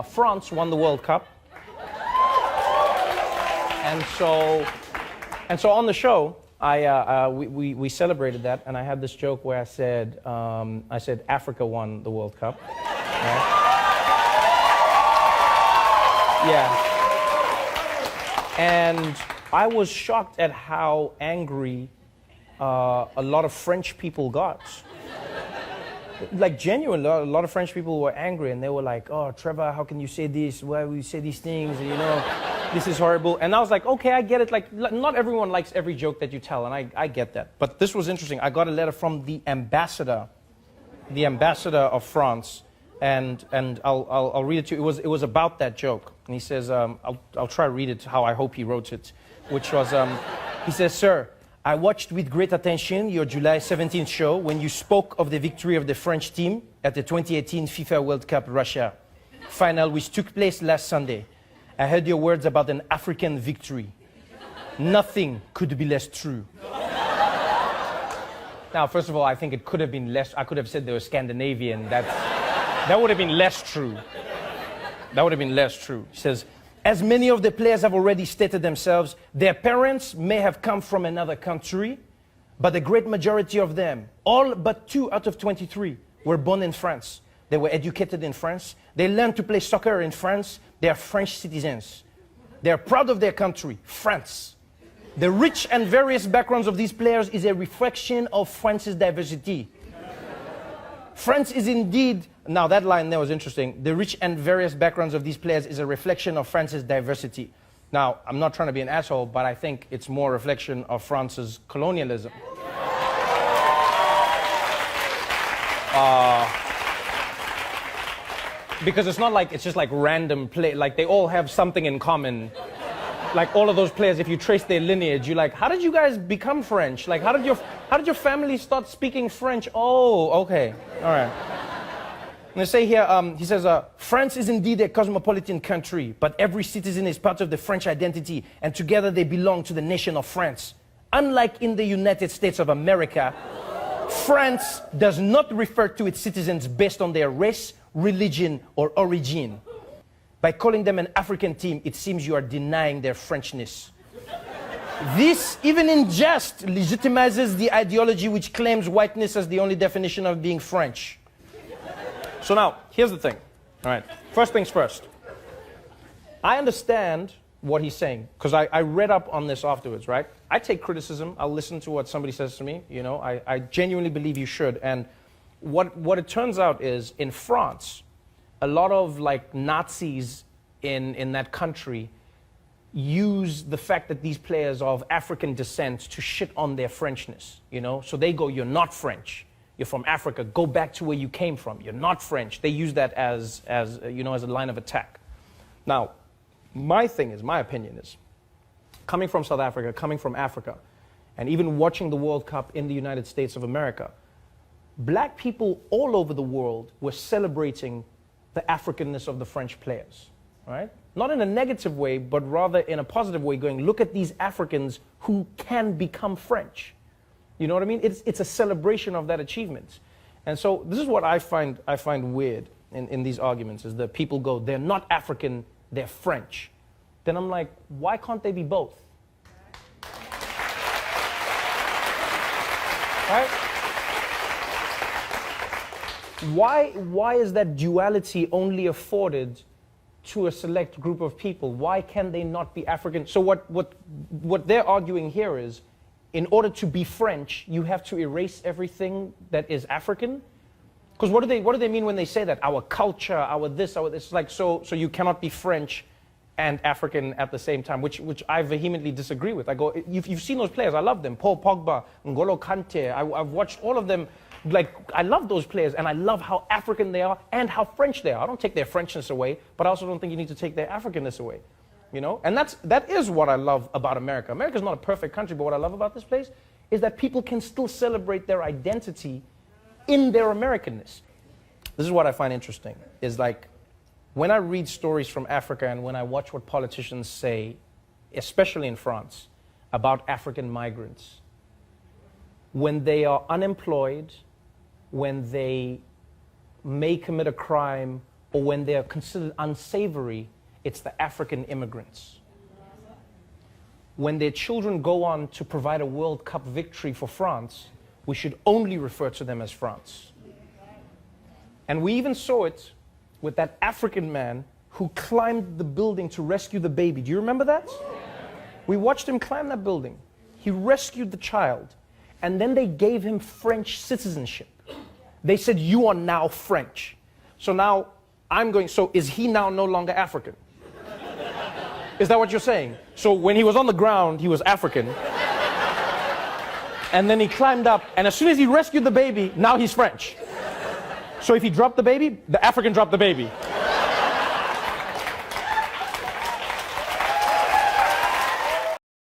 France won the World Cup. And so on the show, we celebrated that, and I had this joke where I said Africa won the World Cup. Right? Yeah. And I was shocked at how angry a lot of French people got. Like, genuinely, a lot of French people were angry, and they were like, "Oh, Trevor, how can you say this? Why will you say these things? You know, this is horrible." And I was like, okay, I get it. Like, not everyone likes every joke that you tell, and I get that. But this was interesting. I got a letter from the ambassador of France, and I'll read it to you. It was about that joke, and he says, I'll try to read it how I hope he wrote it, which was, he says, "Sir, I watched with great attention your July 17th show when you spoke of the victory of the French team at the 2018 FIFA World Cup Russia final, which took place last Sunday. I heard your words about an African victory. Nothing could be less true." Now, first of all, I think it could have been less. I could have said they were Scandinavian. That would have been less true. That would have been less true. He says, "As many of the players have already stated themselves, their parents may have come from another country, but the great majority of them, all but 2 out of 23, were born in France. They were educated in France. They learned to play soccer in France. They are French citizens. They are proud of their country, France. The rich and various backgrounds of these players is a reflection of France's diversity. France is indeed," now that line there was interesting, "the rich and various backgrounds of these players is a reflection of France's diversity." Now, I'm not trying to be an asshole, but I think it's more a reflection of France's colonialism. Because it's not like it's just like random play, like they all have something in common. Like all of those players, if you trace their lineage, you're like, how did you guys become French? Like, how did your family start speaking French? Oh, okay, all right. And they say here, he says, "France is indeed a cosmopolitan country, but every citizen is part of the French identity, and together they belong to the nation of France. Unlike in the United States of America, France does not refer to its citizens based on their race, religion, or origin. By calling them an African team, it seems you are denying their Frenchness. This, even in jest, legitimizes the ideology which claims whiteness as the only definition of being French." So now, here's the thing. All right, first things first. I understand what he's saying, because I read up on this afterwards, right? I take criticism. I'll listen to what somebody says to me. You know, I genuinely believe you should. And what it turns out is, in France, a lot of like Nazis in that country use the fact that these players are of African descent to shit on their Frenchness, you know? So they go, "You're not French. You're from Africa. Go back to where you came from. You're not French." They use that as you know, as a line of attack. Now, my opinion is, coming from South Africa, coming from Africa, and even watching the World Cup in the United States of America, black people all over the world were celebrating the Africanness of the French players, right? Not in a negative way, but rather in a positive way, going, look at these Africans who can become French. You know what I mean? It's a celebration of that achievement. And so this is what I find weird in these arguments, is that people go, "They're not African, they're French." Then I'm like, why can't they be both? Right? Why is that duality only afforded to a select group of people? Why can they not be African? So what they're arguing here is, in order to be French, you have to erase everything that is African? Because what do they mean when they say that? Our culture, our this, our this. Like, so you cannot be French and African at the same time, which I vehemently disagree with. I go, you've seen those players, I love them. Paul Pogba, N'Golo Kante, I've watched all of them. Like, I love those players, and I love how African they are and how French they are. I don't take their Frenchness away, but I also don't think you need to take their Africanness away. You know? And that is what I love about America. America's not a perfect country, but what I love about this place is that people can still celebrate their identity in their Americanness. This is what I find interesting, is like, when I read stories from Africa and when I watch what politicians say, especially in France, about African migrants, when they are unemployed, when they may commit a crime, or when they're considered unsavory, it's the African immigrants. When their children go on to provide a World Cup victory for France, we should only refer to them as France. And we even saw it with that African man who climbed the building to rescue the baby. Do you remember that? We watched him climb that building. He rescued the child, and then they gave him French citizenship. They said, you are now French. So now so is he now no longer African? Is that what you're saying? So when he was on the ground, he was African. And then he climbed up, and as soon as he rescued the baby, now he's French. So if he dropped the baby, the African dropped the baby.